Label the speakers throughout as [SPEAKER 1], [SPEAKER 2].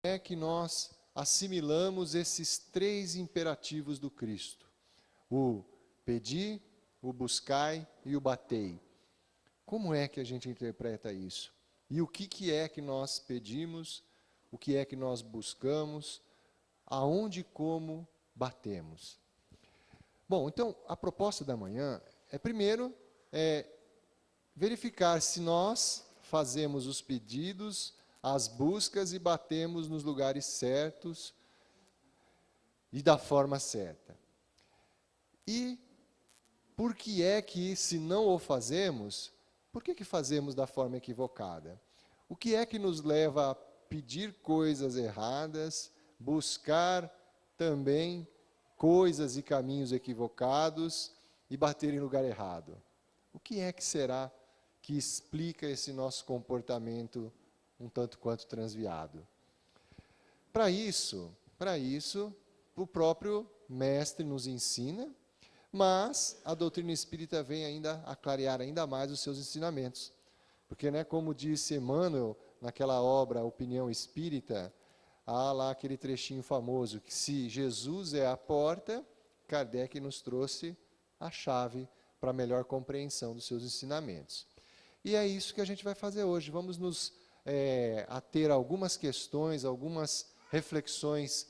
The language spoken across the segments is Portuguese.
[SPEAKER 1] é que nós assimilamos esses três imperativos do Cristo: o pedi, o buscai e o batei. Como é que a gente interpreta isso? E o que é que nós pedimos, o que é que nós buscamos, aonde e como batemos? Bom, então, a proposta da manhã é, primeiro, verificar se nós fazemos os pedidos, as buscas e batemos nos lugares certos e da forma certa. E por que é que, se não o fazemos, por que fazemos da forma equivocada? O que é que nos leva a pedir coisas erradas, buscar também coisas e caminhos equivocados e bater em lugar errado? O que é que será que explica esse nosso comportamento um tanto quanto transviado? Para isso, o próprio mestre nos ensina, mas a doutrina espírita vem ainda a clarear ainda mais os seus ensinamentos. Porque, como disse Emmanuel, naquela obra Opinião Espírita, há lá aquele trechinho famoso, que se Jesus é a porta, Kardec nos trouxe a chave para melhor compreensão dos seus ensinamentos. E é isso que a gente vai fazer hoje. Vamos nos ater a algumas questões, algumas reflexões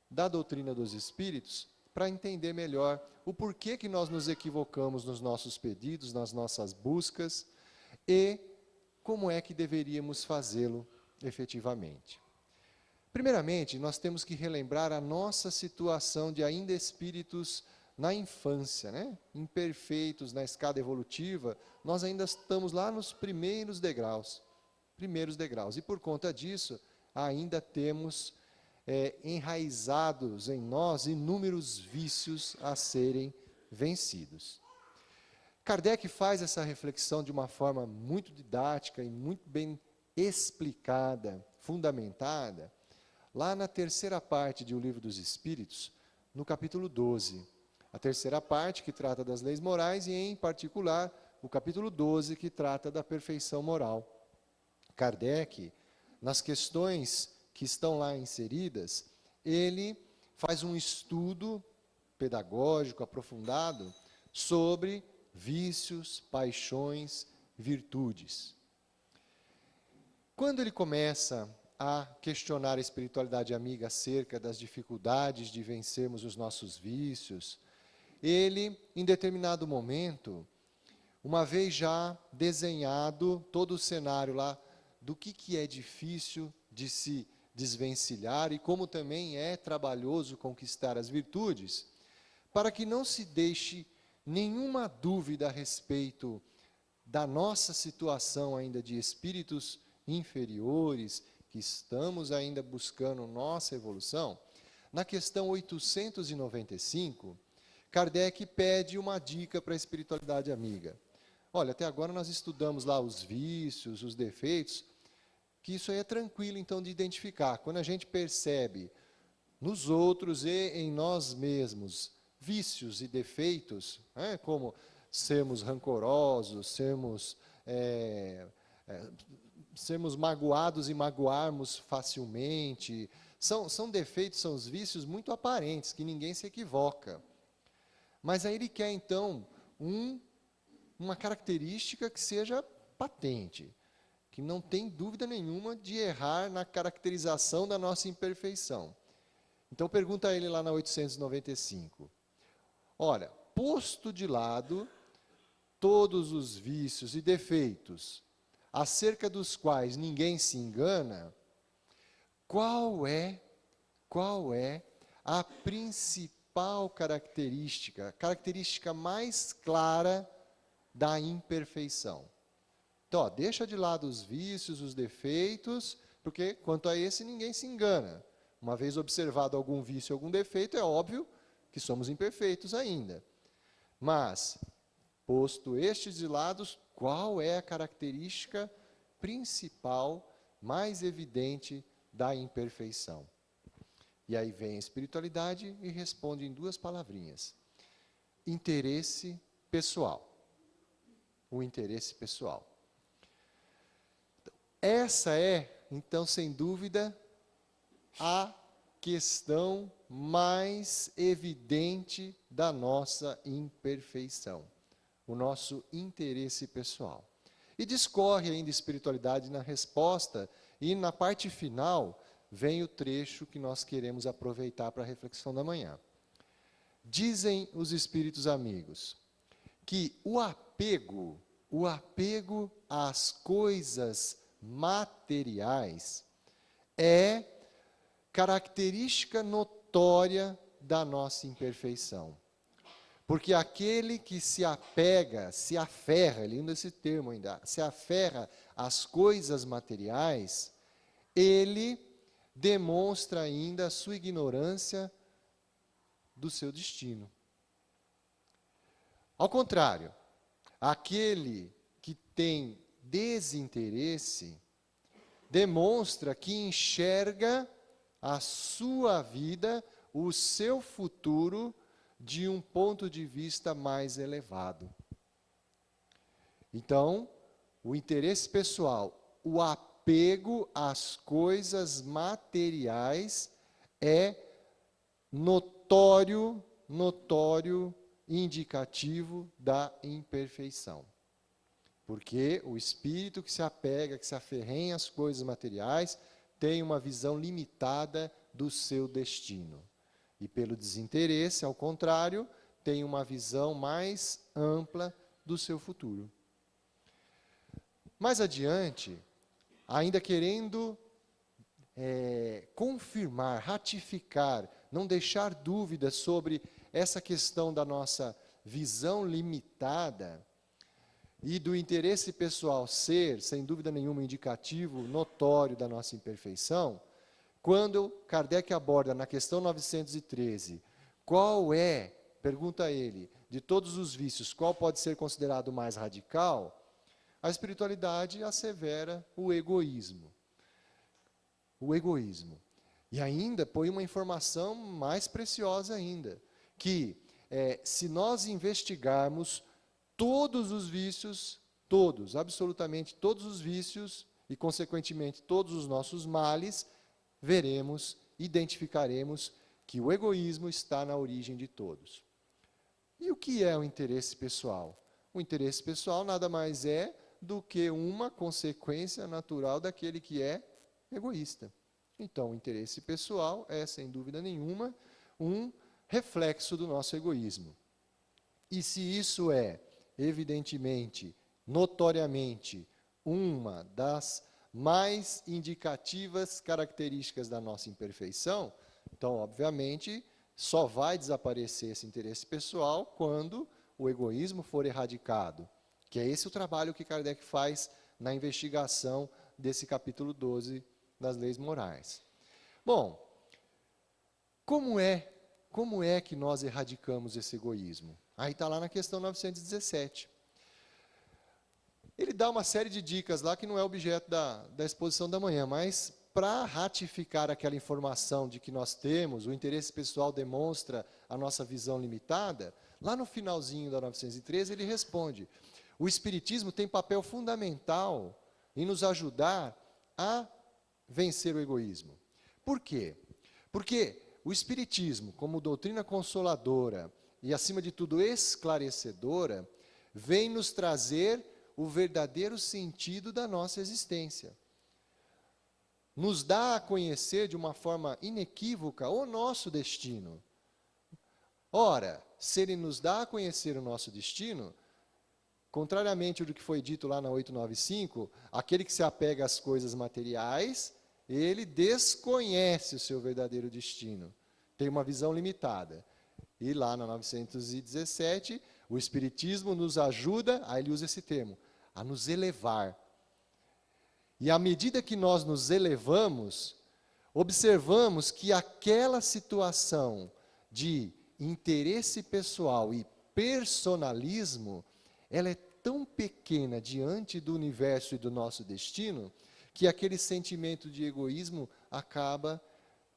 [SPEAKER 1] da doutrina dos Espíritos, para entender melhor o porquê que nós nos equivocamos nos nossos pedidos, nas nossas buscas, e como é que deveríamos fazê-lo efetivamente. Primeiramente, nós temos que relembrar a nossa situação de ainda espíritos na infância, imperfeitos na escada evolutiva. Nós ainda estamos lá nos primeiros degraus, e por conta disso, ainda temos enraizados em nós inúmeros vícios a serem vencidos. Kardec faz essa reflexão de uma forma muito didática e muito bem explicada, fundamentada, lá na terceira parte de O Livro dos Espíritos, no capítulo 12. A terceira parte que trata das leis morais e, em particular, o capítulo 12 que trata da perfeição moral. Kardec, nas questões que estão lá inseridas, ele faz um estudo pedagógico aprofundado sobre vícios, paixões, virtudes. Quando ele começa a questionar a espiritualidade amiga acerca das dificuldades de vencermos os nossos vícios, ele, em determinado momento, uma vez já desenhado todo o cenário lá do que é difícil de se desvencilhar e como também é trabalhoso conquistar as virtudes, para que não se deixe nenhuma dúvida a respeito da nossa situação ainda de espíritos inferiores, que estamos ainda buscando nossa evolução, na questão 895, Kardec pede uma dica para a espiritualidade amiga. Olha, até agora nós estudamos lá os vícios, os defeitos, que isso aí é tranquilo então de identificar. Quando a gente percebe nos outros e em nós mesmos vícios e defeitos, como sermos rancorosos, sermos magoados e magoarmos facilmente, são defeitos, são os vícios muito aparentes, que ninguém se equivoca. Mas aí ele quer então uma característica que seja patente, que não tem dúvida nenhuma de errar na caracterização da nossa imperfeição. Então pergunta a ele lá na 895, olha, posto de lado todos os vícios e defeitos, acerca dos quais ninguém se engana, qual é a principal característica mais clara da imperfeição? Então, deixa de lado os vícios, os defeitos, porque quanto a esse ninguém se engana. Uma vez observado algum vício, algum defeito, é óbvio que somos imperfeitos ainda. Mas, posto estes de lado, qual é a característica principal, mais evidente da imperfeição? E aí vem a espiritualidade e responde em duas palavrinhas: interesse pessoal. O interesse pessoal. Essa é, então, sem dúvida, a questão mais evidente da nossa imperfeição, o nosso interesse pessoal. E discorre ainda espiritualidade na resposta, e na parte final vem o trecho que nós queremos aproveitar para a reflexão da manhã. Dizem os espíritos amigos que o apego às coisas materiais é característica notória da nossa imperfeição. Porque aquele que se apega, se aferra, ele usa esse termo ainda, se aferra às coisas materiais, ele demonstra ainda a sua ignorância do seu destino. Ao contrário, aquele que tem desinteresse demonstra que enxerga a sua vida, o seu futuro, de um ponto de vista mais elevado. Então, o interesse pessoal, o apego às coisas materiais é notório indicativo da imperfeição. Porque o espírito que se apega, que se aferrenha às coisas materiais, tem uma visão limitada do seu destino. E pelo desinteresse, ao contrário, tem uma visão mais ampla do seu futuro. Mais adiante, ainda querendo confirmar, ratificar, não deixar dúvidas sobre essa questão da nossa visão limitada e do interesse pessoal ser, sem dúvida nenhuma, indicativo notório da nossa imperfeição, quando Kardec aborda na questão 913, qual é, pergunta ele, de todos os vícios, qual pode ser considerado mais radical, a espiritualidade assevera o egoísmo. O egoísmo. E ainda põe uma informação mais preciosa ainda, que se nós investigarmos todos os vícios, todos, absolutamente todos os vícios, e consequentemente todos os nossos males, veremos, identificaremos que o egoísmo está na origem de todos. E o que é o interesse pessoal? O interesse pessoal nada mais é do que uma consequência natural daquele que é egoísta. Então, o interesse pessoal é, sem dúvida nenhuma, um reflexo do nosso egoísmo. E se isso é, evidentemente, notoriamente, uma das mais indicativas características da nossa imperfeição, então, obviamente, só vai desaparecer esse interesse pessoal quando o egoísmo for erradicado, que é esse o trabalho que Kardec faz na investigação desse capítulo 12 das leis morais. Bom, como é que nós erradicamos esse egoísmo? Aí está lá na questão 917. Ele dá uma série de dicas lá que não é objeto da exposição da manhã, mas para ratificar aquela informação de que nós temos, o interesse pessoal demonstra a nossa visão limitada, lá no finalzinho da 913 ele responde: o Espiritismo tem papel fundamental em nos ajudar a vencer o egoísmo. Por quê? Porque o Espiritismo, como doutrina consoladora e, acima de tudo, esclarecedora, vem nos trazer o verdadeiro sentido da nossa existência. Nos dá a conhecer de uma forma inequívoca o nosso destino. Ora, se ele nos dá a conhecer o nosso destino, contrariamente ao que foi dito lá na 895, aquele que se apega às coisas materiais, ele desconhece o seu verdadeiro destino. Tem uma visão limitada. E lá na 917, o Espiritismo nos ajuda, aí ele usa esse termo, a nos elevar. E à medida que nós nos elevamos, observamos que aquela situação de interesse pessoal e personalismo, ela é tão pequena diante do universo e do nosso destino, que aquele sentimento de egoísmo acaba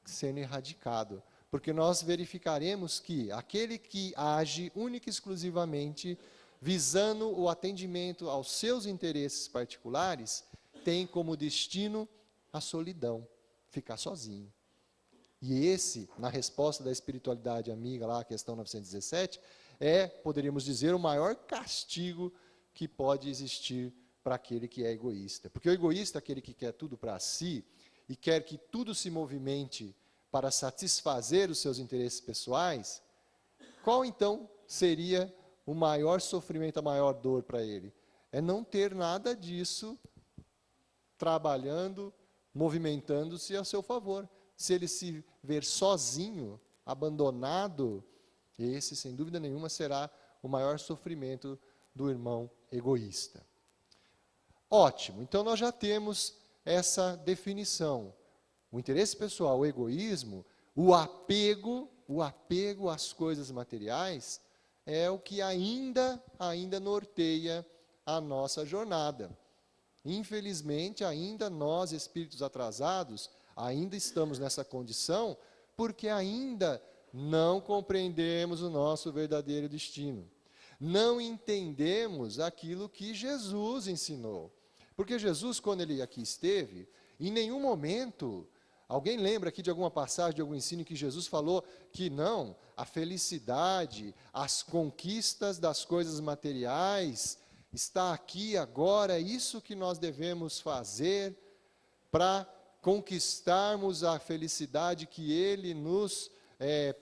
[SPEAKER 1] sendo erradicado. Porque nós verificaremos que aquele que age única e exclusivamente visando o atendimento aos seus interesses particulares, tem como destino a solidão, ficar sozinho. E esse, na resposta da espiritualidade amiga, lá, a questão 917, poderíamos dizer, o maior castigo que pode existir para aquele que é egoísta. Porque o egoísta é aquele que quer tudo para si e quer que tudo se movimente para satisfazer os seus interesses pessoais. Qual então seria o maior sofrimento, a maior dor para ele? É não ter nada disso trabalhando, movimentando-se a seu favor. Se ele se ver sozinho, abandonado, esse, sem dúvida nenhuma, será o maior sofrimento do irmão egoísta. Ótimo, então nós já temos essa definição. O interesse pessoal, o egoísmo, o apego às coisas materiais, é o que ainda norteia a nossa jornada. Infelizmente, ainda nós, espíritos atrasados, ainda estamos nessa condição, porque ainda não compreendemos o nosso verdadeiro destino. Não entendemos aquilo que Jesus ensinou. Porque Jesus, quando ele aqui esteve, em nenhum momento, alguém lembra aqui de alguma passagem, de algum ensino que Jesus falou que não, a felicidade, as conquistas das coisas materiais, está aqui agora, é isso que nós devemos fazer para conquistarmos a felicidade que Ele nos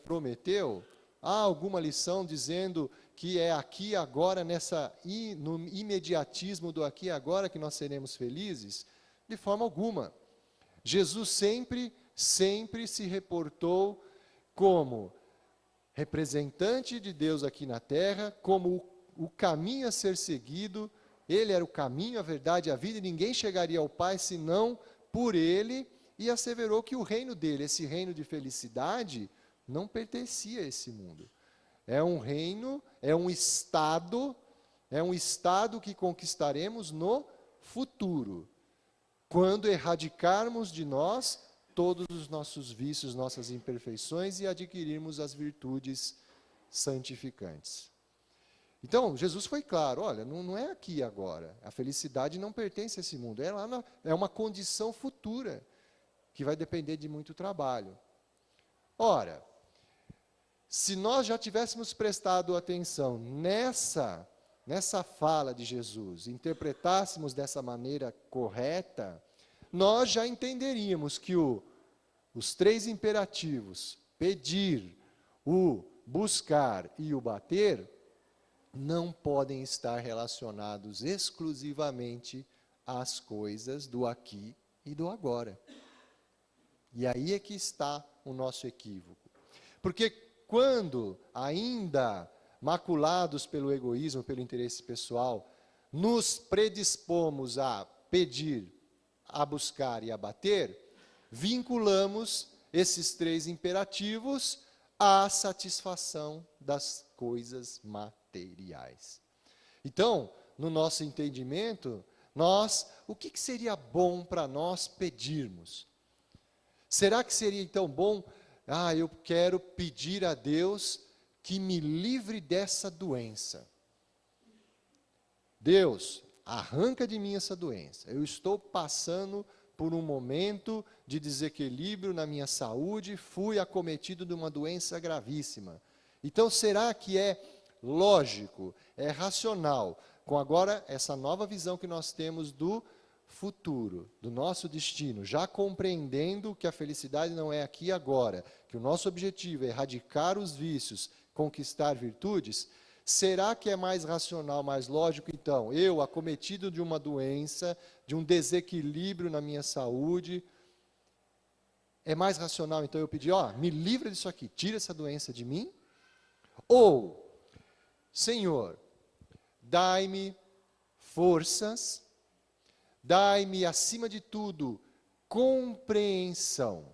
[SPEAKER 1] prometeu? Há alguma lição dizendo que é aqui agora, no imediatismo do aqui agora que nós seremos felizes? De forma alguma. Jesus sempre se reportou como representante de Deus aqui na terra, como o caminho a ser seguido. Ele era o caminho, a verdade e a vida, e ninguém chegaria ao Pai senão por Ele, e asseverou que o reino dele, esse reino de felicidade, não pertencia a esse mundo. É um reino, é um estado que conquistaremos no futuro, quando erradicarmos de nós todos os nossos vícios, nossas imperfeições e adquirirmos as virtudes santificantes. Então, Jesus foi claro, olha, não é aqui agora, a felicidade não pertence a esse mundo, é uma condição futura, que vai depender de muito trabalho. Ora, se nós já tivéssemos prestado atenção nessa fala de Jesus, interpretássemos dessa maneira correta, nós já entenderíamos que os três imperativos, pedir, o buscar e o bater, não podem estar relacionados exclusivamente às coisas do aqui e do agora. E aí é que está o nosso equívoco. Porque quando, ainda maculados pelo egoísmo, pelo interesse pessoal, nos predispomos a pedir, a buscar e a bater, vinculamos esses três imperativos à satisfação das coisas materiais. Então, no nosso entendimento, o que seria bom para nós pedirmos? Será que seria então bom, eu quero pedir a Deus que me livre dessa doença. Deus, arranca de mim essa doença. Eu estou passando por um momento de desequilíbrio na minha saúde, fui acometido de uma doença gravíssima. Então, será que é lógico, é racional, com agora essa nova visão que nós temos do futuro, do nosso destino, já compreendendo que a felicidade não é aqui e agora, que o nosso objetivo é erradicar os vícios, conquistar virtudes, será que é mais racional, mais lógico, então, eu, acometido de uma doença, de um desequilíbrio na minha saúde, é mais racional, então, eu pedir, me livra disso aqui, tira essa doença de mim? Ou, Senhor, dai-me forças, dai-me, acima de tudo, compreensão.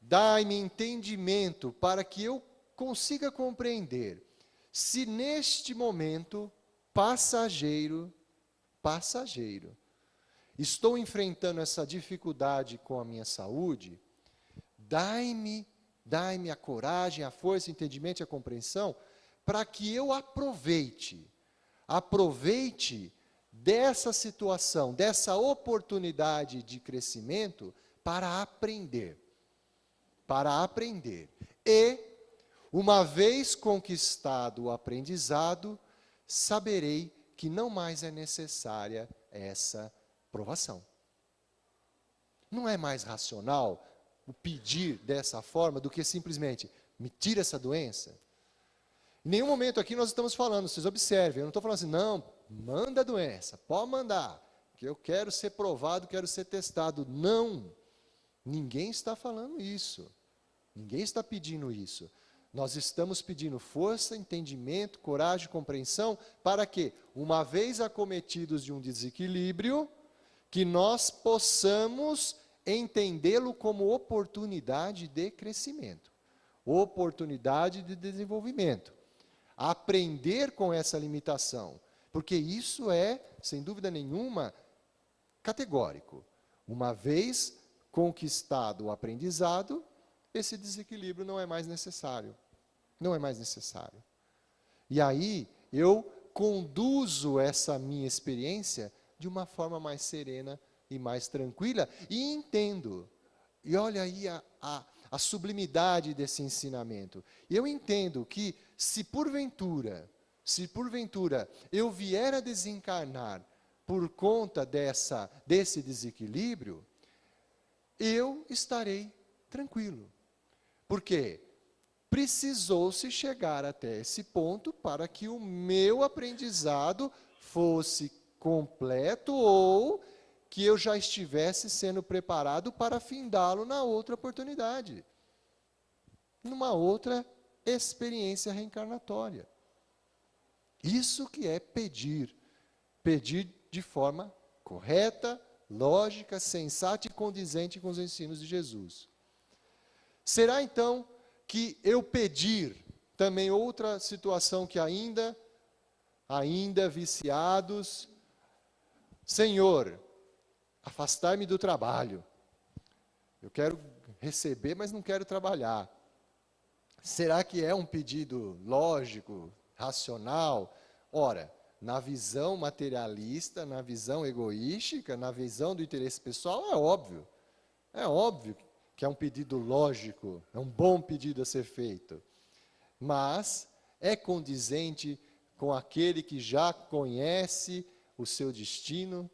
[SPEAKER 1] Dai-me entendimento para que eu consiga compreender se neste momento passageiro, estou enfrentando essa dificuldade com a minha saúde, dai-me a coragem, a força, o entendimento e a compreensão para que eu aproveite dessa situação, dessa oportunidade de crescimento para aprender. para aprender. E, uma vez conquistado o aprendizado, saberei que não mais é necessária essa provação. Não é mais racional o pedir dessa forma do que simplesmente me tira essa doença? Em nenhum momento aqui nós estamos falando, vocês observem, eu não estou falando assim, não, manda a doença, pode mandar, que eu quero ser provado, quero ser testado. Não, ninguém está falando isso, ninguém está pedindo isso. Nós estamos pedindo força, entendimento, coragem, compreensão, para que, uma vez acometidos de um desequilíbrio, que nós possamos entendê-lo como oportunidade de crescimento, oportunidade de desenvolvimento. Aprender com essa limitação, porque isso é, sem dúvida nenhuma, categórico. Uma vez conquistado o aprendizado, esse desequilíbrio não é mais necessário. Não é mais necessário. E aí, eu conduzo essa minha experiência de uma forma mais serena e mais tranquila, e entendo. E olha aí a sublimidade desse ensinamento. Eu entendo que, se porventura eu vier a desencarnar por conta desse desequilíbrio, eu estarei tranquilo. Por quê? Precisou-se chegar até esse ponto para que o meu aprendizado fosse completo ou que eu já estivesse sendo preparado para findá-lo na outra oportunidade, numa outra experiência reencarnatória. Isso que é pedir. Pedir de forma correta, lógica, sensata e condizente com os ensinos de Jesus. Será então que eu pedir, também outra situação que ainda viciados, Senhor, afastar-me do trabalho. Eu quero receber, mas não quero trabalhar. Será que é um pedido lógico, racional? Ora, na visão materialista, na visão egoística, na visão do interesse pessoal, é óbvio. É óbvio que é um pedido lógico, é um bom pedido a ser feito. Mas é condizente com aquele que já conhece o seu destino,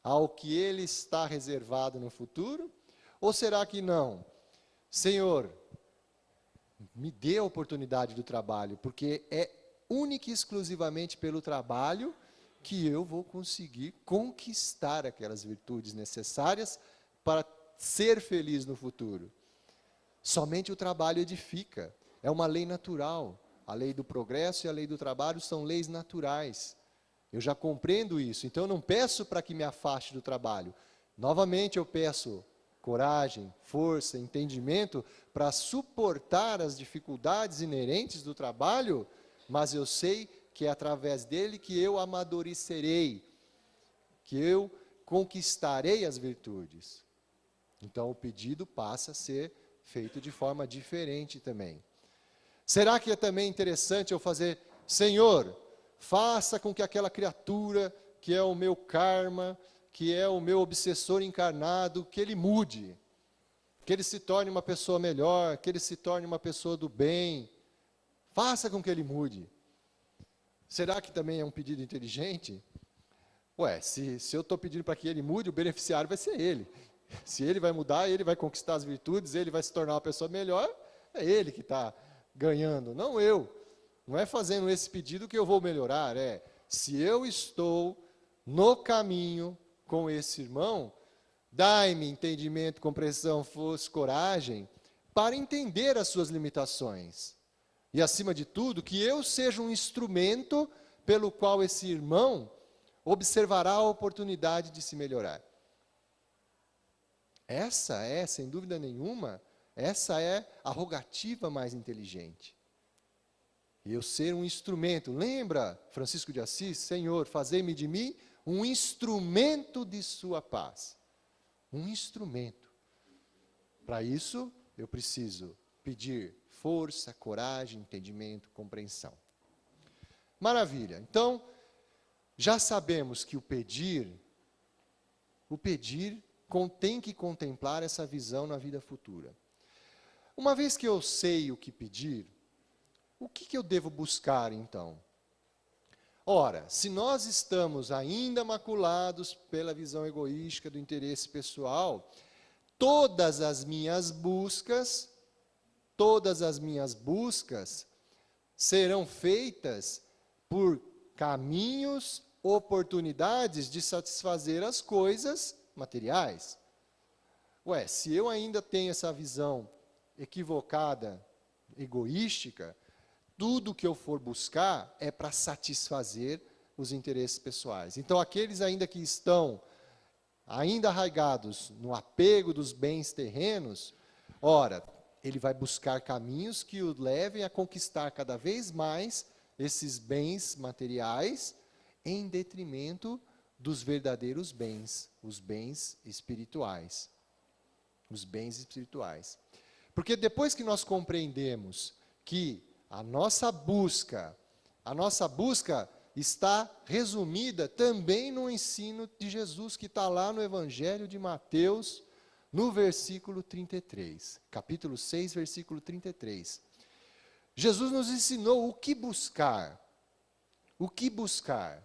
[SPEAKER 1] ao que ele está reservado no futuro? Ou será que não? Senhor, me dê a oportunidade do trabalho, porque é única e exclusivamente pelo trabalho que eu vou conseguir conquistar aquelas virtudes necessárias para ser feliz no futuro. Somente o trabalho edifica, é uma lei natural. A lei do progresso e a lei do trabalho são leis naturais. Eu já compreendo isso, então eu não peço para que me afaste do trabalho. Novamente eu peço coragem, força, entendimento para suportar as dificuldades inerentes do trabalho, mas eu sei que é através dele que eu amadurecerei, que eu conquistarei as virtudes. Então o pedido passa a ser feito de forma diferente também. Será que é também interessante eu fazer, Senhor, faça com que aquela criatura que é o meu karma, que é o meu obsessor encarnado, que ele mude, que ele se torne uma pessoa melhor, que ele se torne uma pessoa do bem. Faça com que ele mude. Será que também é um pedido inteligente? Ué, se eu estou pedindo para que ele mude, o beneficiário vai ser ele. Se ele vai mudar, ele vai conquistar as virtudes, ele vai se tornar uma pessoa melhor, é ele que está ganhando, não eu. Não é fazendo esse pedido que eu vou melhorar, se eu estou no caminho com esse irmão, dai-me entendimento, compreensão, força, coragem, para entender as suas limitações. E, acima de tudo, que eu seja um instrumento pelo qual esse irmão observará a oportunidade de se melhorar. Essa é, sem dúvida nenhuma, essa é a rogativa mais inteligente. Eu ser um instrumento. Lembra, Francisco de Assis, Senhor, fazei-me de mim um instrumento de sua paz. Um instrumento. Para isso, eu preciso pedir força, coragem, entendimento, compreensão. Maravilha. Então, já sabemos que o pedir tem que contemplar essa visão na vida futura. Uma vez que eu sei o que pedir, o que eu devo buscar então? Ora, se nós estamos ainda maculados pela visão egoística do interesse pessoal, todas as minhas buscas serão feitas por caminhos, oportunidades de satisfazer as coisas materiais. Ué, se eu ainda tenho essa visão equivocada, egoística, tudo que eu for buscar é para satisfazer os interesses pessoais. Então, aqueles ainda que estão ainda arraigados no apego dos bens terrenos, ora, ele vai buscar caminhos que o levem a conquistar cada vez mais esses bens materiais, em detrimento dos verdadeiros bens, os bens espirituais. Os bens espirituais. Porque depois que nós compreendemos que a nossa busca está resumida também no ensino de Jesus, que está lá no Evangelho de Mateus, no versículo 33. Capítulo 6, versículo 33. Jesus nos ensinou o que buscar. O que buscar?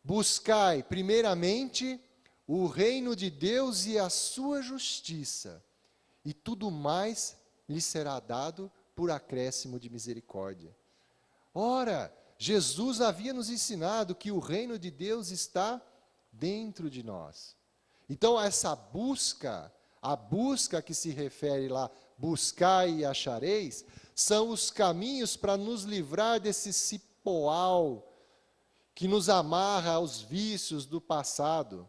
[SPEAKER 1] Buscai, primeiramente, o reino de Deus e a sua justiça, e tudo mais lhe será dado por acréscimo de misericórdia. Ora, Jesus havia nos ensinado que o reino de Deus está dentro de nós. Então, essa busca, a busca que se refere lá, buscai e achareis, são os caminhos para nos livrar desse cipoal que nos amarra aos vícios do passado.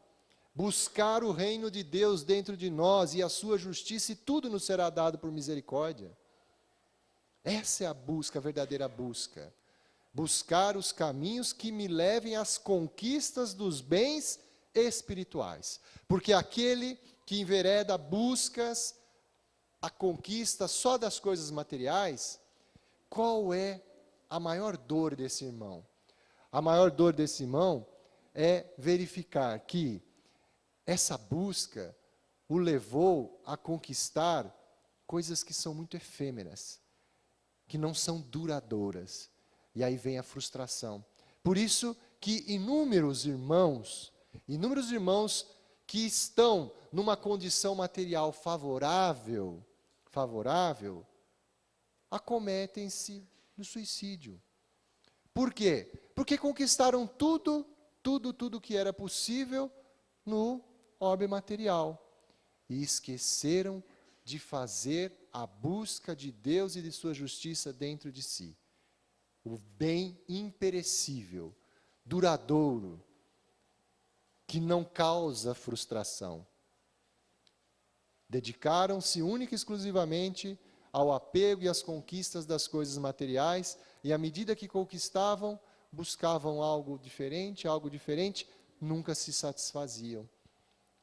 [SPEAKER 1] Buscar o reino de Deus dentro de nós e a sua justiça, e tudo nos será dado por misericórdia. Essa é a busca, a verdadeira busca. Buscar os caminhos que me levem às conquistas dos bens espirituais. Porque aquele que envereda buscas a conquista só das coisas materiais, qual é a maior dor desse irmão? A maior dor desse irmão é verificar que essa busca o levou a conquistar coisas que são muito efêmeras, que não são duradouras. E aí vem a frustração. Por isso que inúmeros irmãos que estão numa condição material favorável, acometem-se no suicídio. Por quê? Porque conquistaram tudo que era possível no orbe material. E esqueceram de fazer a busca de Deus e de sua justiça dentro de si. O bem imperecível, duradouro, que não causa frustração. Dedicaram-se única e exclusivamente ao apego e às conquistas das coisas materiais, e à medida que conquistavam, buscavam algo diferente, nunca se satisfaziam.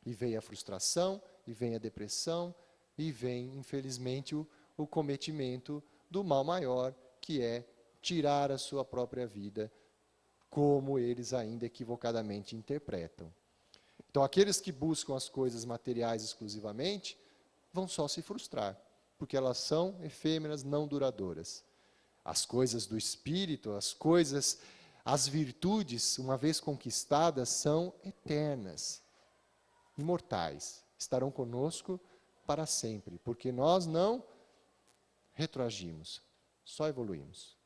[SPEAKER 1] E vem a frustração, e vem a depressão, e vem, infelizmente, o cometimento do mal maior, que é tirar a sua própria vida, como eles ainda equivocadamente interpretam. Então, aqueles que buscam as coisas materiais exclusivamente, vão só se frustrar, porque elas são efêmeras, não duradouras. As coisas do espírito, as virtudes, uma vez conquistadas, são eternas, imortais, estarão conosco para sempre, porque nós não retroagimos, só evoluímos.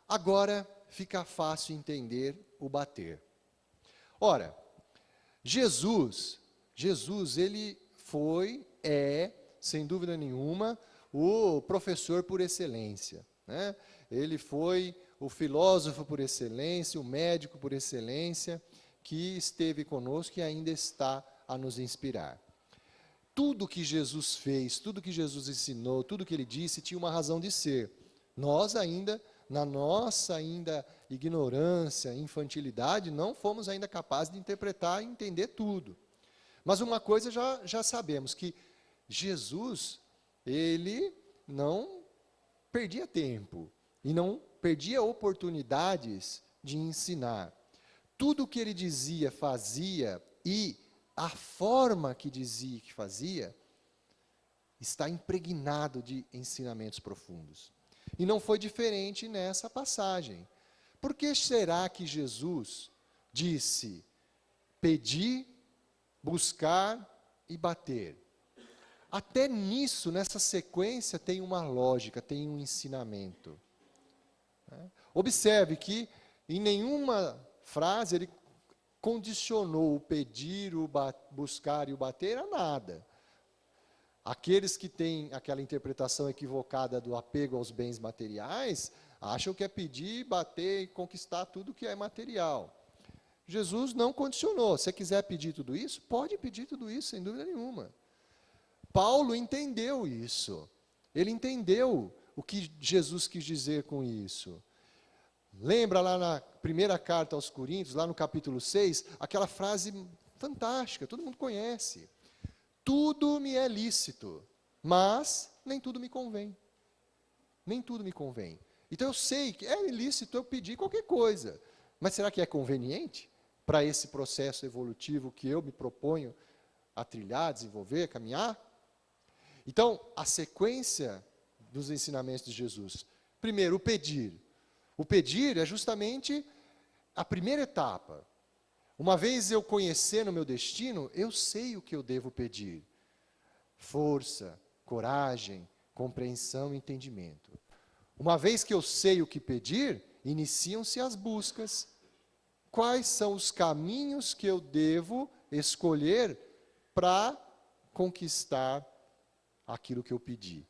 [SPEAKER 1] Agora fica fácil entender o bater. Ora, Jesus, ele sem dúvida nenhuma, o professor por excelência, né? Ele foi o filósofo por excelência, o médico por excelência, que esteve conosco e ainda está a nos inspirar. Tudo que Jesus fez, tudo que Jesus ensinou, tudo que ele disse, tinha uma razão de ser. Nós ainda, na nossa ignorância, infantilidade, não fomos ainda capazes de interpretar e entender tudo. Mas uma coisa já sabemos, que Jesus, ele não perdia tempo e não perdia oportunidades de ensinar. Tudo o que ele dizia, fazia, e a forma que dizia que fazia, está impregnado de ensinamentos profundos. E não foi diferente nessa passagem. Por que será que Jesus disse: pedir, buscar e bater? Até nisso, nessa sequência, tem uma lógica, tem um ensinamento. Observe que em nenhuma frase ele condicionou o pedir, o buscar e o bater a nada. Aqueles que têm aquela interpretação equivocada do apego aos bens materiais, acham que é pedir, bater e conquistar tudo que é material. Jesus não condicionou. Se você quiser pedir tudo isso, pode pedir tudo isso, sem dúvida nenhuma. Paulo entendeu isso. Ele entendeu o que Jesus quis dizer com isso. Lembra lá na primeira carta aos Coríntios, lá no capítulo 6, aquela frase fantástica, todo mundo conhece. Tudo me é lícito, mas nem tudo me convém. Nem tudo me convém. Então eu sei que é ilícito eu pedir qualquer coisa, mas será que é conveniente para esse processo evolutivo que eu me proponho a trilhar, desenvolver, caminhar? Então, a sequência dos ensinamentos de Jesus. Primeiro, o pedir. O pedir é justamente a primeira etapa. Uma vez eu conhecendo o meu destino, eu sei o que eu devo pedir. Força, coragem, compreensão e entendimento. Uma vez que eu sei o que pedir, iniciam-se as buscas. Quais são os caminhos que eu devo escolher para conquistar aquilo que eu pedi?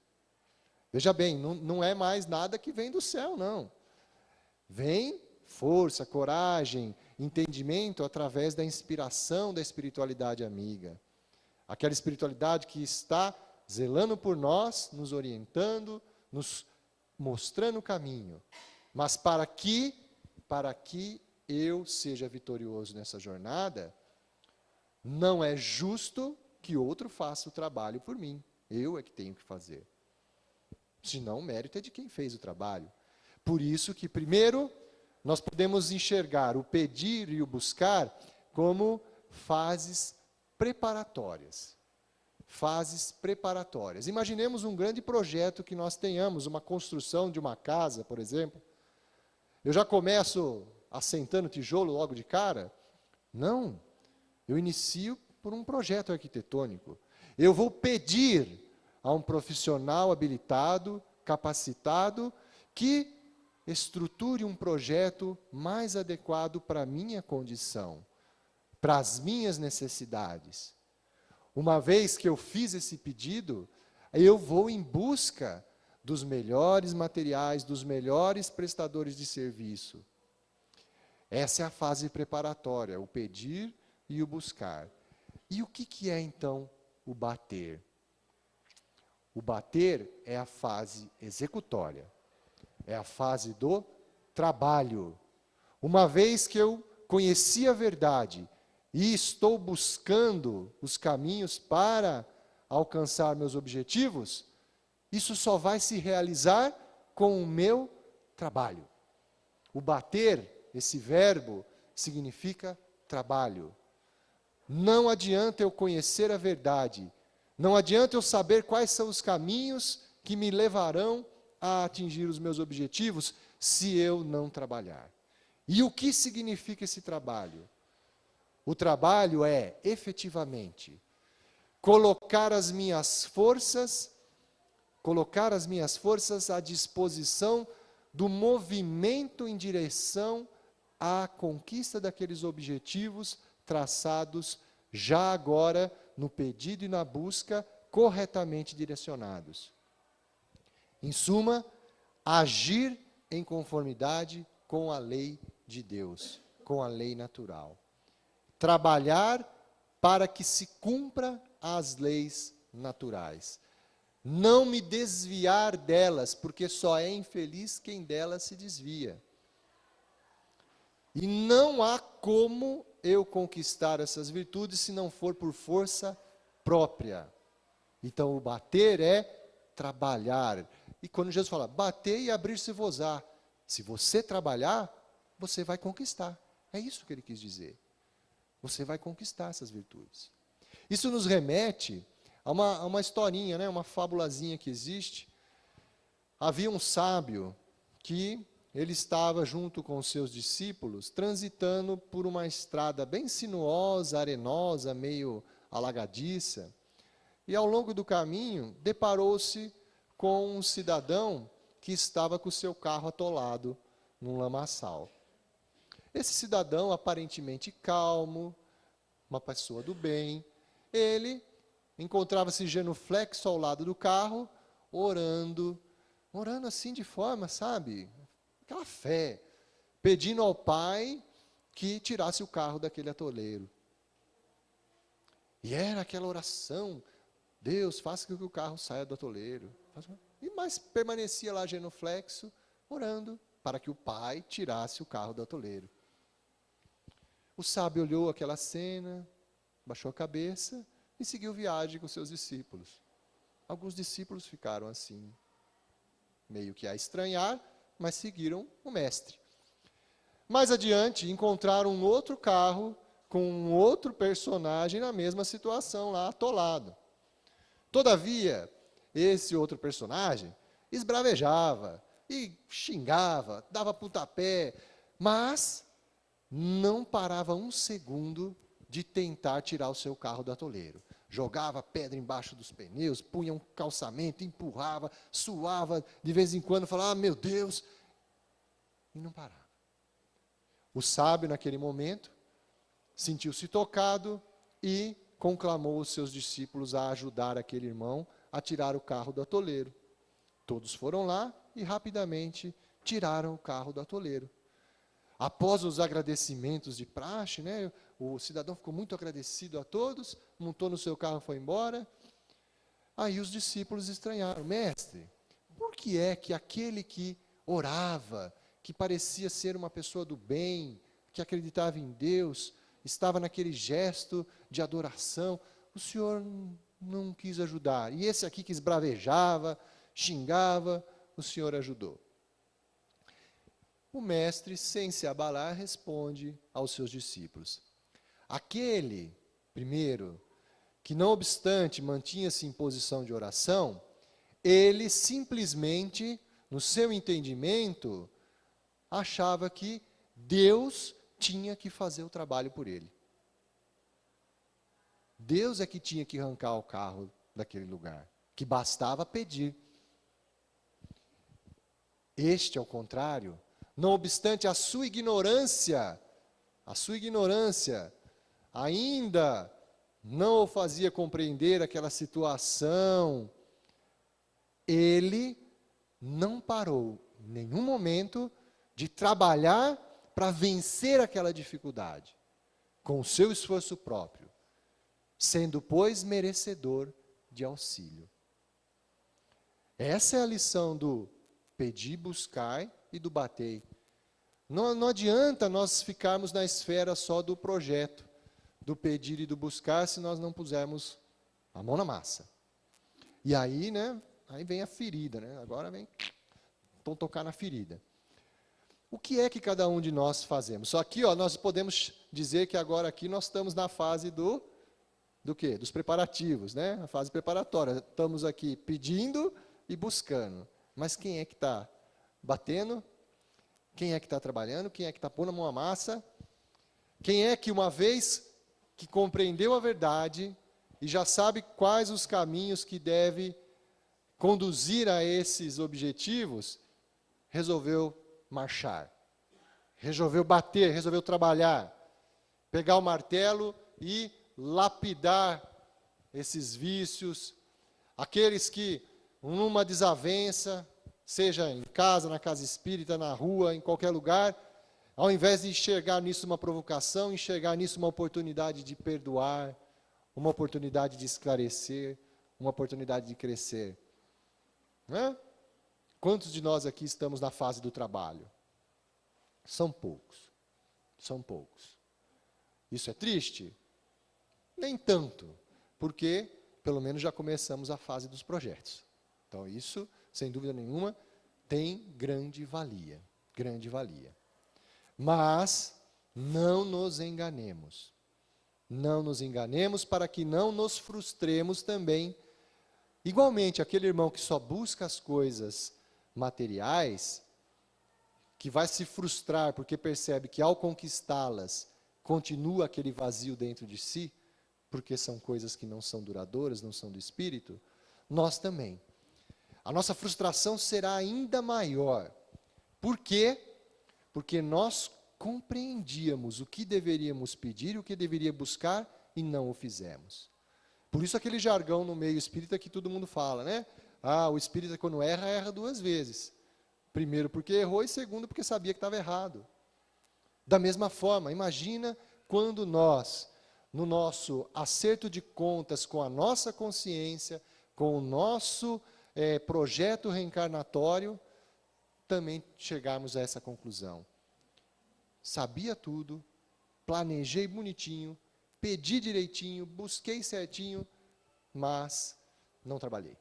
[SPEAKER 1] Veja bem, não é mais nada que vem do céu, não. Vem força, coragem, entendimento através da inspiração da espiritualidade amiga. Aquela espiritualidade que está zelando por nós, nos orientando, nos mostrando o caminho. Mas para que eu seja vitorioso nessa jornada, não é justo que outro faça o trabalho por mim. Eu é que tenho que fazer. Senão o mérito é de quem fez o trabalho. Por isso que, primeiro, nós podemos enxergar o pedir e o buscar como fases preparatórias. Fases preparatórias. Imaginemos um grande projeto que nós tenhamos, uma construção de uma casa, por exemplo. Eu já começo assentando tijolo logo de cara? Não. Eu inicio por um projeto arquitetônico. Eu vou pedir a um profissional habilitado, capacitado, que estruture um projeto mais adequado para a minha condição, para as minhas necessidades. Uma vez que eu fiz esse pedido, eu vou em busca dos melhores materiais, dos melhores prestadores de serviço. Essa é a fase preparatória, o pedir e o buscar. E o que é então o bater? O bater é a fase executória. É a fase do trabalho. Uma vez que eu conheci a verdade e estou buscando os caminhos para alcançar meus objetivos, isso só vai se realizar com o meu trabalho. O bater, esse verbo, significa trabalho. Não adianta eu conhecer a verdade, não adianta eu saber quais são os caminhos que me levarão a atingir os meus objetivos se eu não trabalhar. E o que significa esse trabalho? O trabalho é, efetivamente, colocar as minhas forças à disposição do movimento em direção à conquista daqueles objetivos traçados já agora no pedido e na busca corretamente direcionados. Em suma, agir em conformidade com a lei de Deus, com a lei natural. Trabalhar para que se cumpra as leis naturais. Não me desviar delas, porque só é infeliz quem delas se desvia. E não há como eu conquistar essas virtudes se não for por força própria. Então, o bater é trabalhar. E quando Jesus fala, bater e abrir-se-vos-á, se você trabalhar, você vai conquistar. É isso que ele quis dizer. Você vai conquistar essas virtudes. Isso nos remete Há uma historinha, né, uma fabulazinha que existe. Havia um sábio que ele estava junto com os seus discípulos, transitando por uma estrada bem sinuosa, arenosa, meio alagadiça. E ao longo do caminho, deparou-se com um cidadão que estava com o seu carro atolado num lamaçal. Esse cidadão, aparentemente calmo, uma pessoa do bem, ele encontrava-se genuflexo ao lado do carro, orando assim de forma, sabe, aquela fé, pedindo ao Pai que tirasse o carro daquele atoleiro. E era aquela oração, Deus, faça com que o carro saia do atoleiro. Mas permanecia lá genuflexo, orando para que o Pai tirasse o carro do atoleiro. O sábio olhou aquela cena, baixou a cabeça e seguiu viagem com seus discípulos. Alguns discípulos ficaram assim, meio que a estranhar, mas seguiram o mestre. Mais adiante, encontraram um outro carro com um outro personagem na mesma situação, lá atolado. Todavia, esse outro personagem esbravejava e xingava, dava pontapé, mas não parava um segundo de tentar tirar o seu carro do atoleiro. Jogava pedra embaixo dos pneus, punha um calçamento, empurrava, suava, de vez em quando falava, meu Deus, e não parava. O sábio, naquele momento, sentiu-se tocado e conclamou os seus discípulos a ajudar aquele irmão a tirar o carro do atoleiro. Todos foram lá e rapidamente tiraram o carro do atoleiro. Após os agradecimentos de praxe, né, o cidadão ficou muito agradecido a todos, montou no seu carro e foi embora. Aí os discípulos estranharam, mestre, por que é que aquele que orava, que parecia ser uma pessoa do bem, que acreditava em Deus, estava naquele gesto de adoração, o Senhor não quis ajudar? E esse aqui que esbravejava, xingava, o Senhor ajudou. O mestre, sem se abalar, responde aos seus discípulos. Aquele, primeiro, que não obstante mantinha-se em posição de oração, ele simplesmente, no seu entendimento, achava que Deus tinha que fazer o trabalho por ele. Deus é que tinha que arrancar o carro daquele lugar, que bastava pedir. Este, ao contrário, não obstante a sua ignorância ainda não o fazia compreender aquela situação, ele não parou em nenhum momento de trabalhar para vencer aquela dificuldade, com o seu esforço próprio, sendo, pois, merecedor de auxílio. Essa é a lição do pedir, buscar e do batei. Não adianta nós ficarmos na esfera só do projeto, do pedir e do buscar, se nós não pusermos a mão na massa. E aí, né, aí vem a ferida, né? Agora vão tocar na ferida. O que é que cada um de nós fazemos? Só aqui, ó, nós podemos dizer que agora aqui nós estamos na fase do quê? Dos preparativos, né? A fase preparatória. Estamos aqui pedindo e buscando. Mas quem é que está batendo? Quem é que está trabalhando? Quem é que está pondo a mão na massa? Quem é que, uma vez que compreendeu a verdade e já sabe quais os caminhos que deve conduzir a esses objetivos, resolveu marchar, resolveu bater, resolveu trabalhar, pegar o martelo e lapidar esses vícios, aqueles que, numa desavença, seja em casa, na casa espírita, na rua, em qualquer lugar, ao invés de enxergar nisso uma provocação, enxergar nisso uma oportunidade de perdoar, uma oportunidade de esclarecer, uma oportunidade de crescer. Não é? Quantos de nós aqui estamos na fase do trabalho? São poucos. São poucos. Isso é triste? Nem tanto, porque pelo menos já começamos a fase dos projetos. Então isso, sem dúvida nenhuma, tem grande valia. Grande valia. Mas não nos enganemos. Não nos enganemos para que não nos frustremos também Igualmente, aquele irmão que só busca as coisas materiais, que vai se frustrar porque percebe que ao conquistá-las, continua aquele vazio dentro de si, porque são coisas que não são duradouras, não são do espírito, nós também. A nossa frustração será ainda maior. Por quê? Porque nós compreendíamos o que deveríamos pedir, o que deveria buscar e não o fizemos. Por isso aquele jargão no meio espírita que todo mundo fala, né? Ah, o espírita quando erra, erra duas vezes. Primeiro porque errou e segundo porque sabia que estava errado. Da mesma forma, imagina quando nós, no nosso acerto de contas com a nossa consciência, com o nosso projeto reencarnatório, também chegarmos a essa conclusão. Sabia tudo, planejei bonitinho, pedi direitinho, busquei certinho, mas não trabalhei.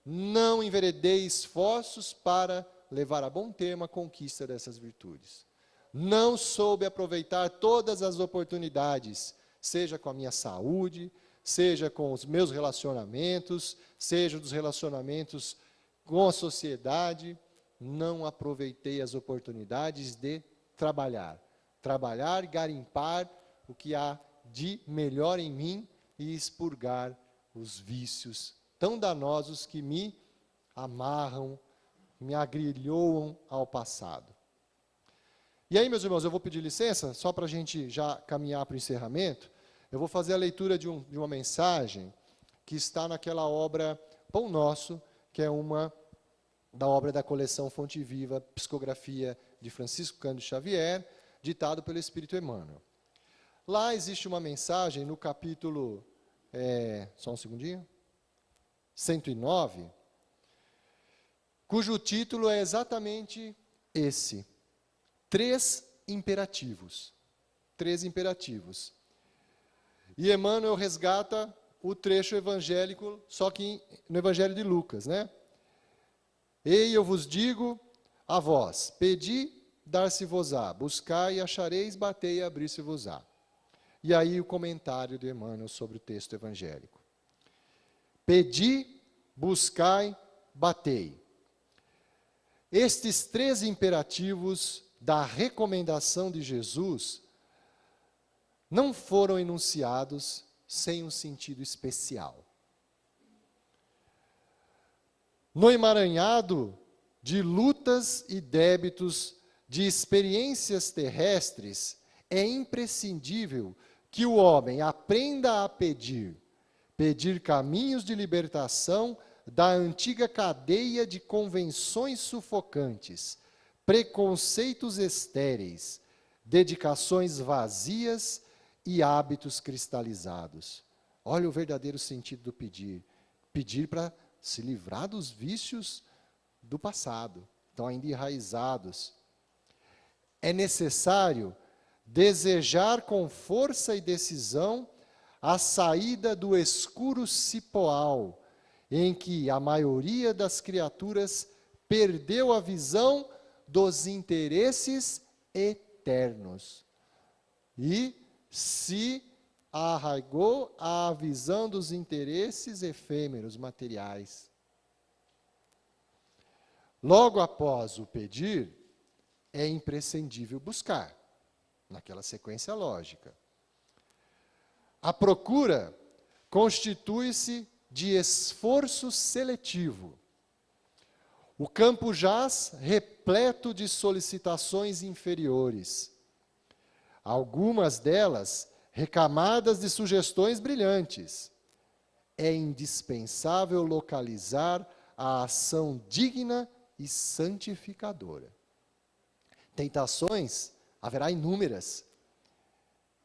[SPEAKER 1] Não enveredei esforços para levar a bom termo a conquista dessas virtudes. Não soube aproveitar todas as oportunidades, seja com a minha saúde, seja com os meus relacionamentos, seja dos relacionamentos com a sociedade. Não aproveitei as oportunidades de trabalhar. Trabalhar, garimpar o que há de melhor em mim e expurgar os vícios tão danosos que me amarram, me agrilhoam ao passado. E aí, meus irmãos, eu vou pedir licença, só para a gente já caminhar para o encerramento. Eu vou fazer a leitura de uma mensagem que está naquela obra Pão Nosso, que é uma da obra da coleção Fonte Viva, psicografia de Francisco Cândido Xavier, ditado pelo Espírito Emmanuel. Lá existe uma mensagem no capítulo, só um segundinho, 109, cujo título é exatamente esse: 3 imperativos. 3 imperativos. E Emmanuel resgata o trecho evangélico, só que no Evangelho de Lucas, né? Ei, eu vos digo a vós, pedi, dar-se-vos-á, buscai e achareis, batei e abrir-se-vos-á. E aí o comentário de Emmanuel sobre o texto evangélico. Pedi, buscai, batei. Estes 3 imperativos da recomendação de Jesus não foram enunciados sem um sentido especial. No emaranhado de lutas e débitos, de experiências terrestres, é imprescindível que o homem aprenda a pedir caminhos de libertação da antiga cadeia de convenções sufocantes, preconceitos estéreis, dedicações vazias e hábitos cristalizados. Olha o verdadeiro sentido do pedir. Pedir para se livrar dos vícios do passado, estão ainda enraizados. É necessário desejar com força e decisão a saída do escuro cipoal, em que a maioria das criaturas perdeu a visão dos interesses eternos e se arraigou à visão dos interesses efêmeros, materiais. Logo após o pedir, é imprescindível buscar, naquela sequência lógica. A procura constitui-se de esforço seletivo. O campo jaz repleto de solicitações inferiores. Algumas delas recamadas de sugestões brilhantes. É indispensável localizar a ação digna e santificadora. Tentações haverá inúmeras,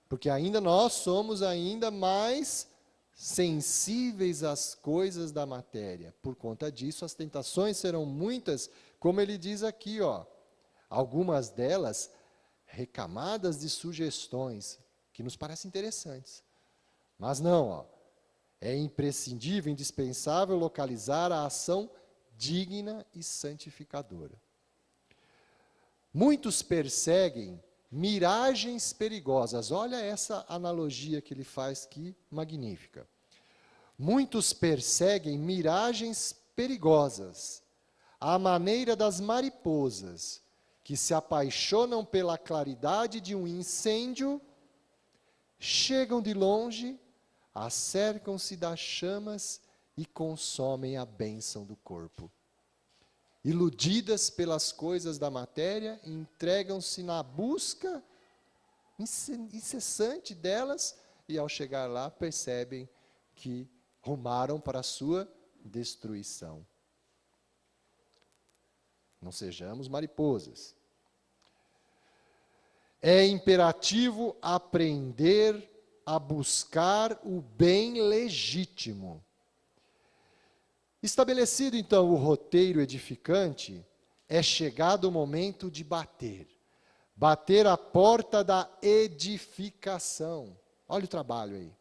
[SPEAKER 1] porque ainda nós somos ainda mais sensíveis às coisas da matéria. Por conta disso, as tentações serão muitas, como ele diz aqui, ó, algumas delas recamadas de sugestões, que nos parecem interessantes. Mas não, ó, é imprescindível, indispensável localizar a ação digna e santificadora. Muitos perseguem miragens perigosas. Olha essa analogia que ele faz, que magnífica. Muitos perseguem miragens perigosas, à maneira das mariposas, que se apaixonam pela claridade de um incêndio, chegam de longe, acercam-se das chamas e consomem a bênção do corpo. Iludidas pelas coisas da matéria, entregam-se na busca incessante delas e, ao chegar lá, percebem que rumaram para a sua destruição. Não sejamos mariposas. É imperativo aprender a buscar o bem legítimo. Estabelecido, então, o roteiro edificante, é chegado o momento de bater. Bater a porta da edificação. Olha o trabalho aí.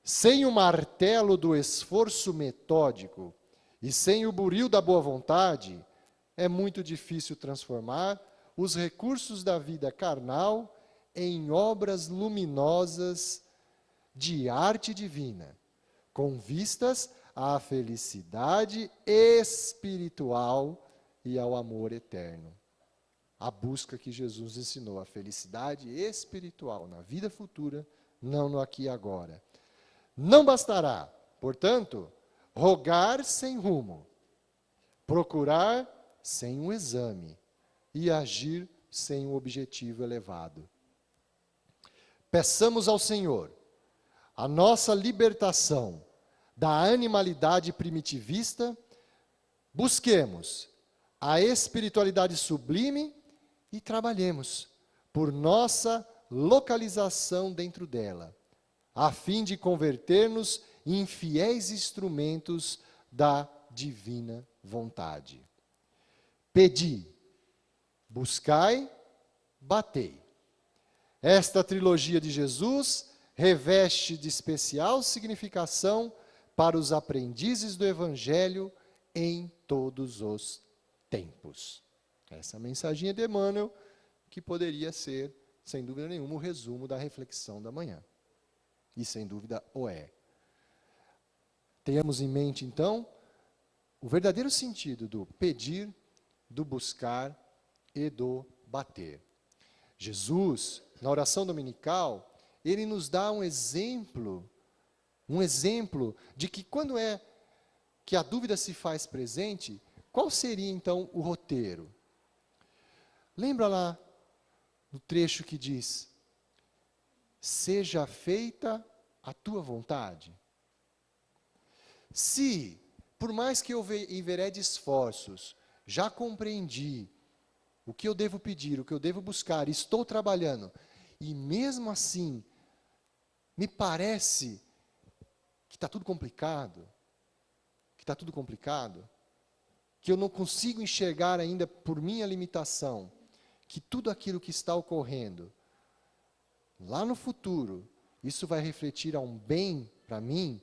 [SPEAKER 1] Sem o martelo do esforço metódico e sem o buril da boa vontade, é muito difícil transformar os recursos da vida carnal em obras luminosas de arte divina, com vistas à felicidade espiritual e ao amor eterno. A busca que Jesus ensinou, a felicidade espiritual na vida futura, não no aqui e agora. Não bastará, portanto, rogar sem rumo, procurar sem um exame e agir sem um objetivo elevado. Peçamos ao Senhor a nossa libertação da animalidade primitivista, busquemos a espiritualidade sublime e trabalhemos por nossa localização dentro dela, a fim de converter-nos em fiéis instrumentos da divina vontade. Pedi, buscai, batei. Esta trilogia de Jesus reveste de especial significação para os aprendizes do Evangelho em todos os tempos. Essa mensaginha de Emmanuel, que poderia ser, sem dúvida nenhuma, o resumo da reflexão da manhã. E sem dúvida o é. Tenhamos em mente, então, o verdadeiro sentido do pedir, do buscar e do bater. Jesus, na oração dominical, ele nos dá um exemplo de que quando é que a dúvida se faz presente, qual seria então o roteiro? Lembra lá no trecho que diz: seja feita a tua vontade. Se, por mais que eu enverede esforços, já compreendi o que eu devo pedir, o que eu devo buscar, estou trabalhando, e mesmo assim, me parece que está tudo complicado, que eu não consigo enxergar ainda por minha limitação, que tudo aquilo que está ocorrendo, lá no futuro, isso vai refletir a um bem para mim.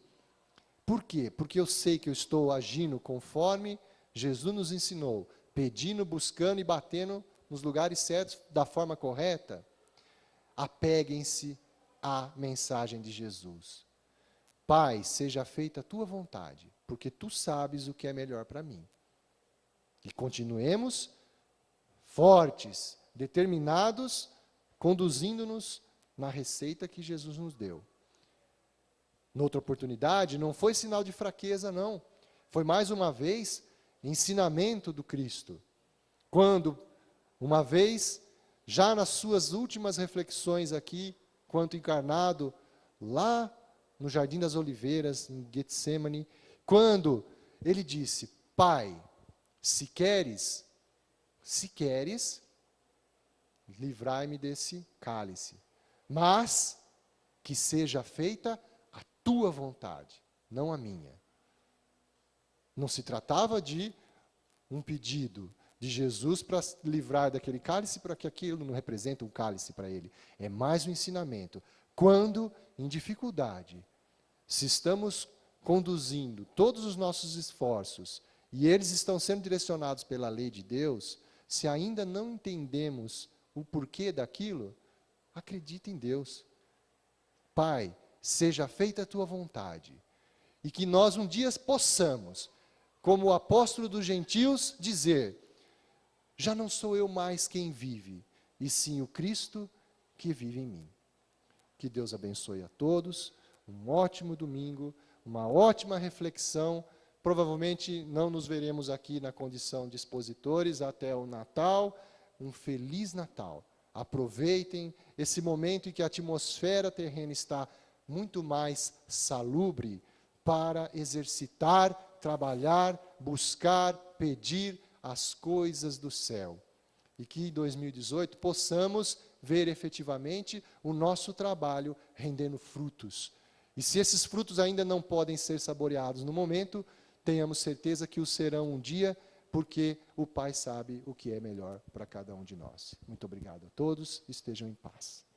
[SPEAKER 1] Por quê? Porque eu sei que eu estou agindo conforme Jesus nos ensinou, pedindo, buscando e batendo nos lugares certos, da forma correta. Apeguem-se à mensagem de Jesus. Pai, seja feita a tua vontade, porque tu sabes o que é melhor para mim. E continuemos fortes, determinados, conduzindo-nos na receita que Jesus nos deu. Noutra oportunidade, não foi sinal de fraqueza, não. Foi mais uma vez ensinamento do Cristo. Quando, uma vez, já nas suas últimas reflexões aqui, quanto encarnado, lá no Jardim das Oliveiras, em Getsemane, quando ele disse: Pai, se queres, livrai-me desse cálice, mas que seja feita a tua vontade, não a minha. Não se tratava de um pedido de Jesus para livrar daquele cálice, para que aquilo não represente um cálice para ele. É mais um ensinamento. Quando, em dificuldade, se estamos conduzindo todos os nossos esforços e eles estão sendo direcionados pela lei de Deus, se ainda não entendemos o porquê daquilo, acredite em Deus. Pai, seja feita a tua vontade. E que nós um dia possamos, como o apóstolo dos gentios, dizer: já não sou eu mais quem vive, e sim o Cristo que vive em mim. Que Deus abençoe a todos, um ótimo domingo, uma ótima reflexão. Provavelmente não nos veremos aqui na condição de expositores até o Natal. Um feliz Natal. Aproveitem esse momento em que a atmosfera terrena está muito mais salubre para exercitar, trabalhar, buscar, pedir as coisas do céu. E que em 2018 possamos ver efetivamente o nosso trabalho rendendo frutos. E se esses frutos ainda não podem ser saboreados no momento, tenhamos certeza que o serão um dia, porque o Pai sabe o que é melhor para cada um de nós. Muito obrigado a todos, estejam em paz.